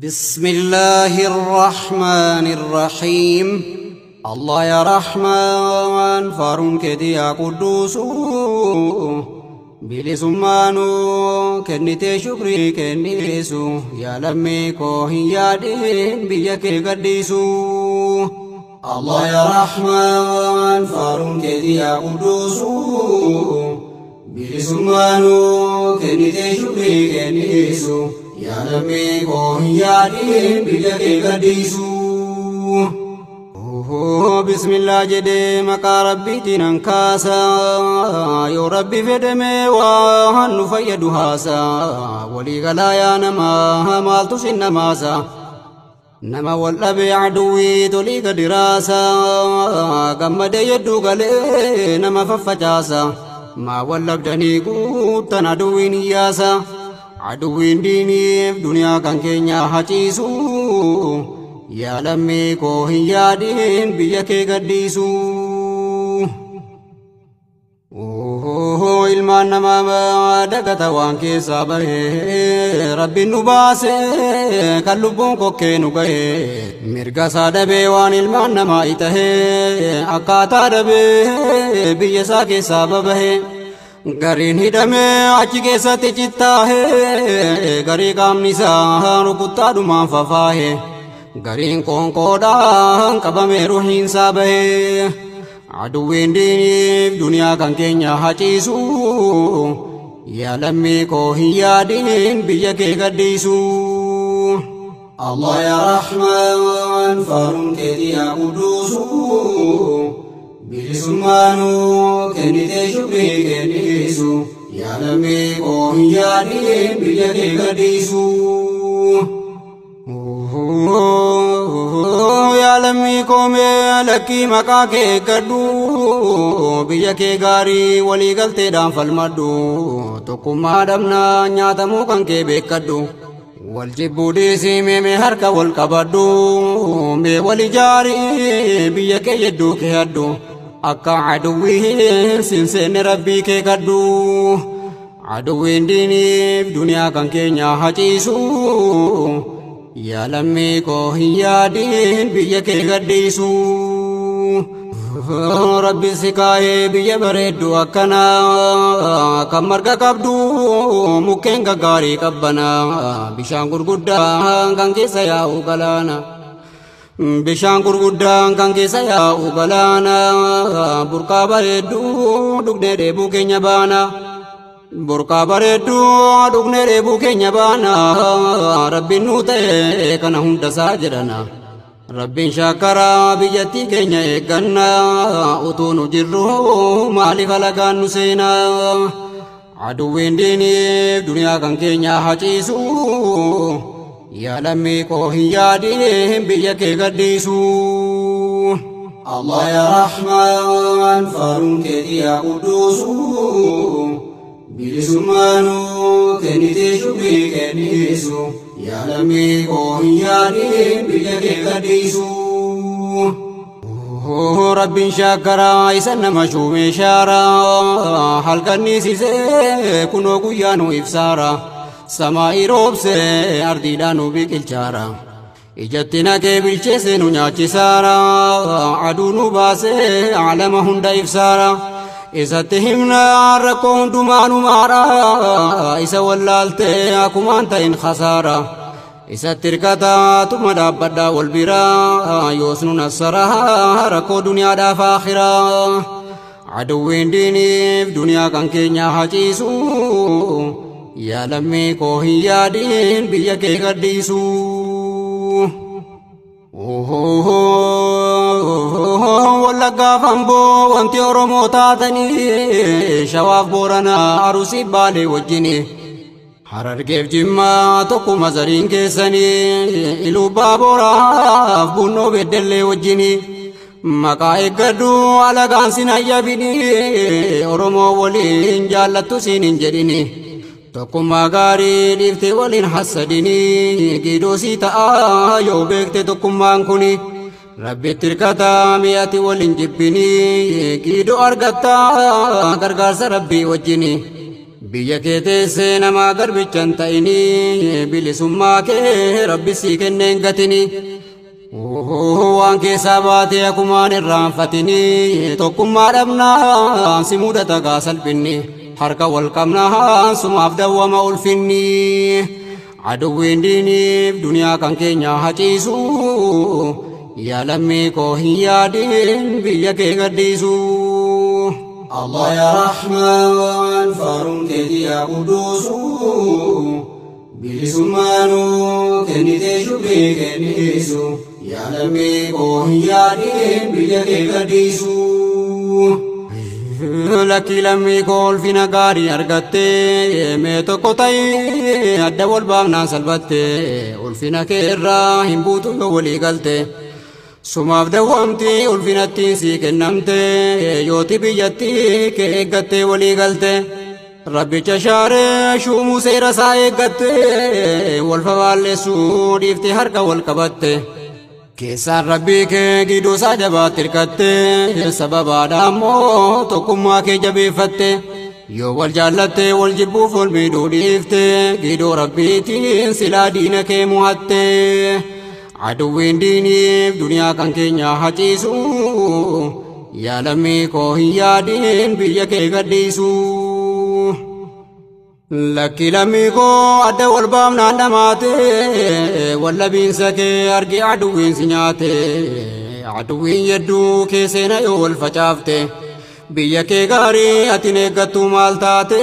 بسم الله الرحمن الرحيم. الله يا رحمن فارون كدي يا قدوس بلسمانو كنتي شكري كنيسو يا لميكو يا دين بيك قديسو. الله يا رحمن فارون كدي يا قدوس بلسمانو كنتي شكري كنيسو يا لميكو يا دين بيك قديسو. بسم الله جدي مكا ربي تنكاسا يو ربي فدمي وهن فيدو هاسا ولي غلايا نما مالتو سن ماسا نما والأبي عدوي تولي دراسا قمد يدو غلي نما ففجاسا ما ولبدني قوتنا عدوين ياسا عدوين ديني في دنيا كان كينيا حجيسو يا لميكو يا دين بيك قديسو. ilmaan namaa dagata waan keessa bahe rabbiin nu baase kan lubbuun kokkee nu gahe mirga isaa dhabee waan ilmaan namaa itahe akkaataa dhabee biyya isaa keessaa babahe gariin hidhamee achi keessatti cittaahe garii qaamni isaa rukuttaadhumaan fafaahe gariin qoonqoodhaan qabamee ruhiin isaa bahe aduwwiin diiniif duniyaa kan keenya haciisu yaa lammiikoo hin yaadiin biyya kee gadhiisu. Allah yaa Rahmaan faaruun keetii yaa quduusu bilisummaanuu kennitee shukrii kennisu yaa lammiikoo hin yaadiin biyya kee gadhiisu. يا لميكو ملكي مكاكي كدو بيا كي غاري ولي غلطي دام فالمدو تكما دمنا نياتمو كان كي بكدو والجبو ديسي مي هركا والكبدو مي ولي جاري بيا كي يدو كي هدو أكا عدوي سنسين ربي كي كدو عدوين ديني في دنيا كان كي نياحجيسو يا لميكو يا دين بيك قديسو. ربي سكاي بيا بريدو أكنا كمرقا كبدو مكين غاري كبنا بشان غرغدا كانكي سيا وغلانا بشان غرغدا كانكي سيا وغلانا بركا بريدو دغني ديبو كينيا بانا burqa bareeddu dhugne reebuu keenya baana rabbiin nu ta'e kana hunda isaa jedhana rabbiin shaakara biyyattii keenya eegganna utuu nu jirru maaliif alagaan nu seena aduwwiin diiniif duniyaa kan keenya haciisu yaa lammiikoo hin yaadiin biyya kee gadhiisu. Allah yaa Rahmaan faaruun keetii yaa quduusu bilisummaanuu kennitee shukrii kennisu yaa lammiikoo hin yaadiin biyya kee gadhiisu. Rabbiin shaakkaraa isa nama shuumee shaaraa halkanniisisee kunoo guyyaa nu ibsaara samaa'ii roobsee ardiidhaan nu biqilchaara ijatti naqee bilcheesse nu nyaachisaara aduu nu baasee alama hunda ibsaara. isatti himna rakkoo hundumaanu maara isa wallaaltee akumaan ta'in khasaara isatti hirkataa tuma dhaabbadhaa wal biraa yoos nu nassaraa rakkoo duniyaadhaaf aakhiraa aduwwiin diiniif duniyaa kan keenya haciisu yaa lammiikoo hin yaadiin biyya kee gadhiisu. Wallaggaa Amboo wanti Oromoo taatanii Shawaaf Booranaa Arsii Baalee wajjini Harargeef Jimmaa tokkuma zariin keessanii Iluu Baaboraaf Bunnoo Beddellee wajjini maqaa eeggadhu alagaan sin hayyabini Oromoo waliin jaallattu siin hin jedhini tokkummaa gaarii dhiiftee waliin hassadini gidoosii ta'a yoo beekte tokkummaan kuni rabbitti hirkataa mi'ati waliin jibbini gidoo argatta gargaarsa rabbii wajjini biyya kee teessee namaa garbichan ta'ini bilisummaa kee rabbi sii kenneen gatini waan keessaa baatee akumaan irraanfatini tokkummaa dhabnaan si mudata gaa salphinni harka wal qabnaan sumaaf dawwama ulfinni aduwwiin diiniif duniyaa kan keenya haciisu yaa lammii koo hin yaadin biyya kee gadhiisu. Allah ya Rahman faarun keeti yaa quduusu bilisummaanu kennitee shubbii kennisu yaa lammii koo hin yaadin biyya kee gadhiisu. Lakki lammii koo ulfina gaarii argatte mee tokko ta'e adda wal baafnaan salphatte ulfina kee irraa hin buutu yoo walii galte sumaaf dawwamti ulfinattiin sii kennamte yooti biyyatti kee eeggatte walii galte rabbicha shaaree shuumuu seera isaa eeggatte wal fafaalleessuu dhiifte harka wal qabatte keessaan rabbii kee gidduu isaa jabaatti hirkatte sababaadha ammoo tokkummaa kee jabeeffatte yoo wal jaallatte wal jibbuuf wal miidhuu dhiifte gidduu rabbiitiin silaa diina kee muhatte aduwwiin diiniif duniyaa kan keenya haciisu yaa lammii koo hin yaadin biyya kee gadhiisu. Lakki lammii koo adda wal baafnaan dhamaate wallabiinsa kee argi aduwwiin si nyaate aduwwiin yedduu kee seena yoo wal facaafte biyya kee gaarii atin eeggattu maal taate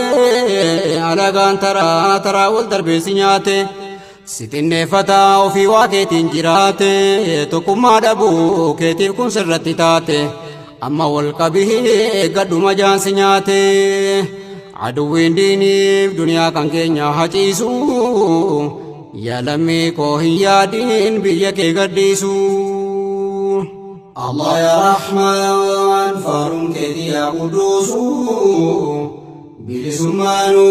alagaan taraa taraa wal darbee si nyaate sitinneeffata ofii waa keetiin jiraate tokkummaa dhabuu keetiif kun sirratti taate amma wal qabii eeggadhuma jaansi nyaate. aduwwiin diiniif duniyaa kan keenya haciisu yaa lammii koo hin yaadin biyya kee gadhiisu. Allah ya Rahman faarun keeti yaa quduusu bilisummaanu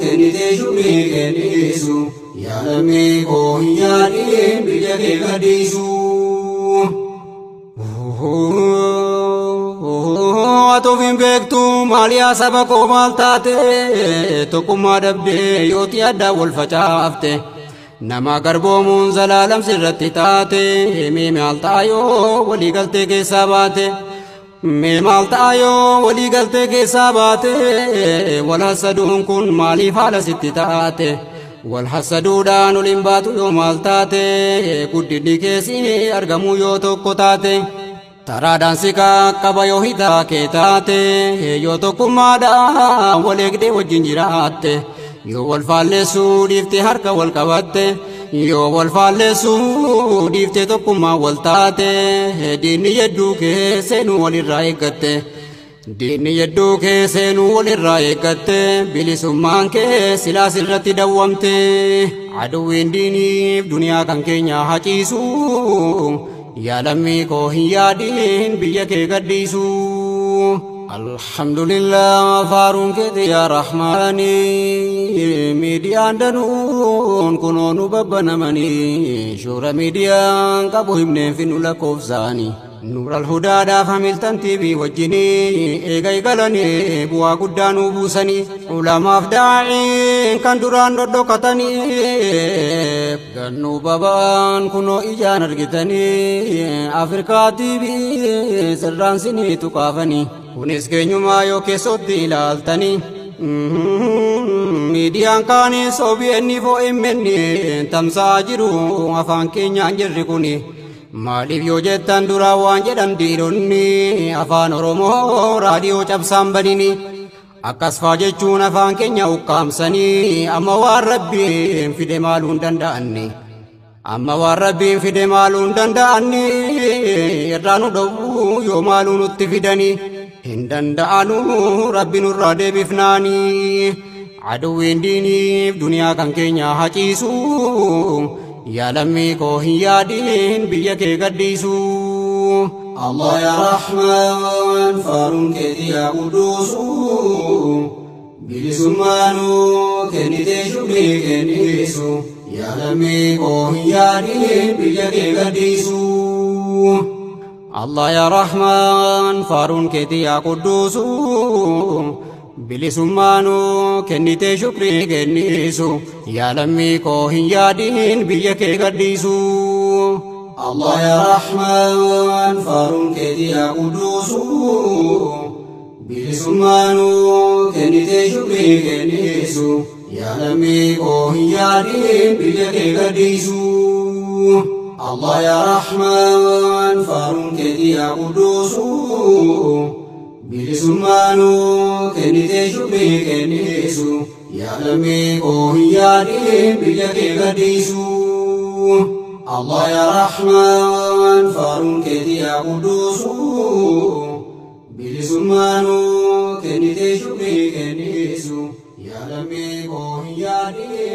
kennitee shubbii kennisu yaa lammii koo hin yaadin biyya kee gadhiisu. Atuufin beektu maaliyaa saba koo maal taate tokkummaa dhabdee yooti adda wal facaafte nama garboomuun zalaalam sirratti taate mee maal taayoo walii galtee keessaa baate mee maal taayoo walii galtee keessaa baate wal hasaduun kun maaliif haala sitti taate wal hasaduudhaan ol hin baatu yoo maal taate guddinni keessi argamuu yoo tokko taate. taraadhaan si qaqqaba yoo hitaa kee taate yoo tokkummaadhaan wal eegdee wajjin jiraatte yoo wal faalleessuu dhiifte harka wal qabatte yoo wal faalleessuu dhiifte tokkummaa wal taate diinni yedduu kee seenuu walirraa eeggatte diinni yedduu kee seenuu walirraa eeggatte bilisummaan kee silaa sirratti dawwamte aduwwiin diiniif duniyaa kan keenya haciisu yaa lammii koo hin yaadin biyya kee gadhiisu. Alhamdulillah faaruun keeti yaa Rahmaani miidiyaan danuun kunoo nu babbanamanii shoora miidiyaan qabu himneen finnu lakkoofsaanii Nuural Hudaadhaaf Hamiltan TV wajjinii eega eegalanii bu'aa guddaa nu buusanii ulamaaf daa'iin kan duraan dhodhokatanii gannuu babaan kunoo ijaan argitanii Afrikaa TV sirraan sinii tuqaafanii kunis keenyumaa yoo keessotti ilaaltanii miidiyaan kaanii OBN OMN tamsa'aa jiru afaan keenyaan jirri kuni maaliif yoo jettan duraa waan jedhan dhiironni afaan Oromoo raadiyoo cabsaan banini akkas faa jechuun afaan keenya ukkaamsanii amma waan rabbiin fide maaluun danda'anni amma waan rabbiin fide maaluun danda'anni irraa nu dhowwuu yoo maaluu nutti fidanii hin danda'anu rabbi nurraa deebifnaanii aduwwiin diiniif duniyaa kan keenya haciisu yaa lammii koo hin yaadin biyya kee gadhiisu. Allah ya Rahman faaruun keeti yaa quduusu bilisummaanu kennitee shubbii kennisu yaa lammii koo hin yaadin biyya kee gadhiisu. Allah ya Rahman faaruun keeti yaa quduusu bilisummaanu kennite shukrii kennisu yaa lammii koo hin yaadiin biyya kee gadhiisu Allah ya Rahman faarun keeti yaa quduusu bilisummaanu kennite shukrii kennisu yaa lammii koo hin yaadiin biyya kee gadhiisu Allah ya Rahman faarun keeti yaa quduusu bilisummaanu kennite shukrii kennisu yaa lammii koo hin yaadiin biyya kee gadhiisu Allah ya Rahman faarun keeti yaa quduusu bilisummaanu kennite shukrii kennisu yaa lammii koo hin yaadiin